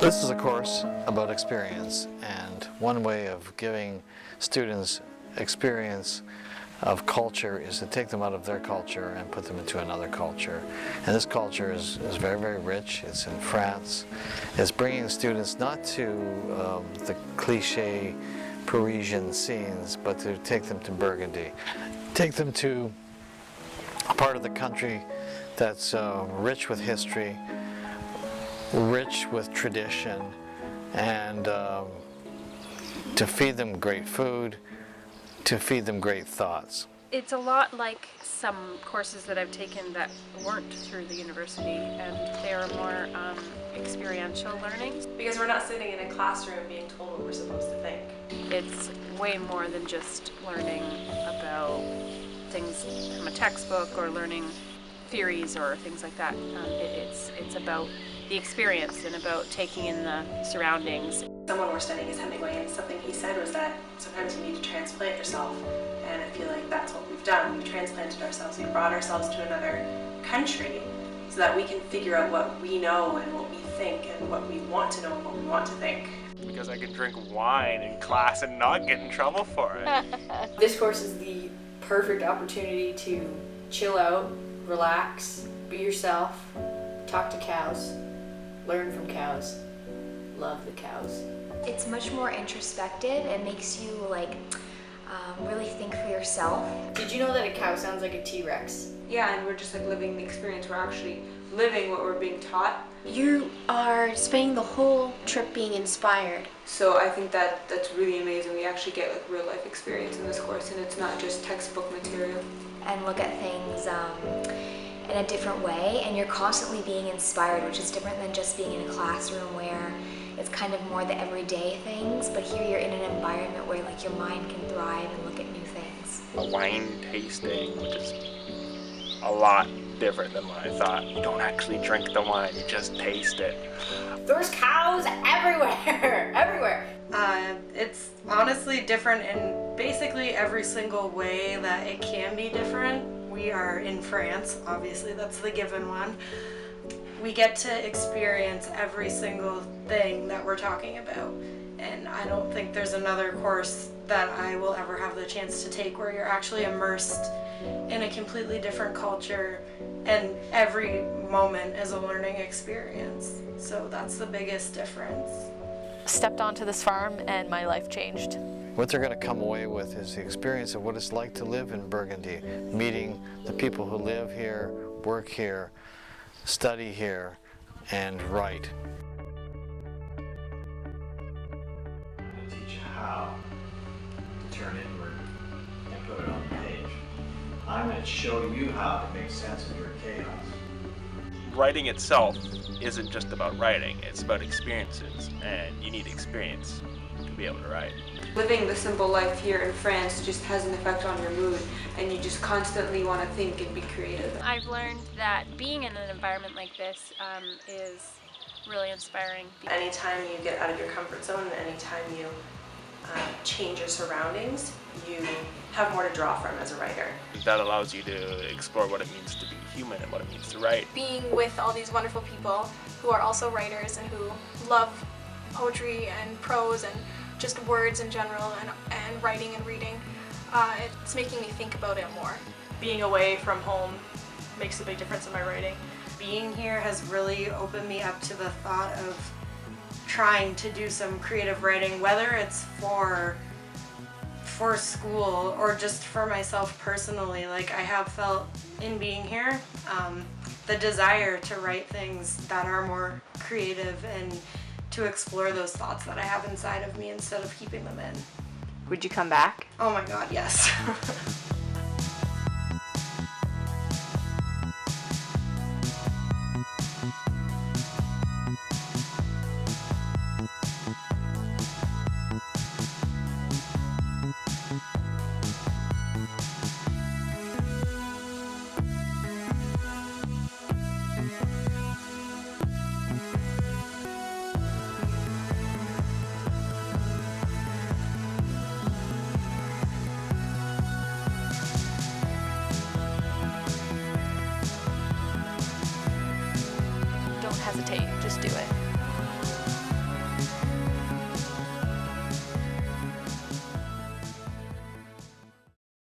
This is a course about experience, and one way of giving students experience of culture is to take them out of their culture and put them into another culture. And this culture is very, very rich. It's in France. It's bringing students not to the cliche Parisian scenes, but to take them to Burgundy. Take them to a part of the country that's rich with history, rich with tradition, and to feed them great food, to feed them great thoughts. It's a lot like some courses that I've taken that weren't through the university, and they're more experiential learning. Because we're not sitting in a classroom being told what we're supposed to think. It's way more than just learning about things from a textbook or learning theories or things like that. It's about the experience and about taking in the surroundings. Someone we're studying is Hemingway, and something he said was that sometimes you need to transplant yourself, and I feel like that's what we've done. We've transplanted ourselves, we've brought ourselves to another country so that we can figure out what we know and what we think and what we want to know and what we want to think. Because I can drink wine in class and not get in trouble for it. This course is the perfect opportunity to chill out, relax, be yourself, talk to cows, learn from cows, love the cows. It's much more introspective. It makes you really think for yourself. Did you know that a cow sounds like a T-Rex? Yeah, and we're just living the experience. We're actually living what we're being taught. You are spending the whole trip being inspired. So I think that's really amazing. We actually get real life experience in this course, and it's not just textbook material. And look at things in a different way, and you're constantly being inspired, which is different than just being in a classroom where it's kind of more the everyday things, but here you're in an environment where your mind can thrive and look at new things. A wine tasting, which is a lot different than what I thought. You don't actually drink the wine, you just taste it. There's cows everywhere, everywhere. It's honestly different in basically every single way that it can be different. We are in France, obviously, that's the given one. We get to experience every single thing that we're talking about. And I don't think there's another course that I will ever have the chance to take where you're actually immersed in a completely different culture, and every moment is a learning experience. So that's the biggest difference. Stepped onto this farm and my life changed. What they're going to come away with is the experience of what it's like to live in Burgundy, meeting the people who live here, work here, study here, and write. I'm going to teach you how to turn inward and put it on the page. I'm going to show you how to make sense of your chaos. Writing itself isn't just about writing, it's about experiences, and you need experience to be able to write. Living the simple life here in France just has an effect on your mood, and you just constantly want to think and be creative. I've learned that being in an environment like this is really inspiring. Anytime you get out of your comfort zone and anytime you change your surroundings, you have more to draw from as a writer. That allows you to explore what it means to be human and what it means to write. Being with all these wonderful people who are also writers and who love poetry and prose and just words in general, and writing and reading, it's making me think about it more. Being away from home makes a big difference in my writing. Being here has really opened me up to the thought of trying to do some creative writing, whether it's for school or just for myself personally. I have felt in being here the desire to write things that are more creative and to explore those thoughts that I have inside of me instead of keeping them in. Would you come back? Oh my God, yes.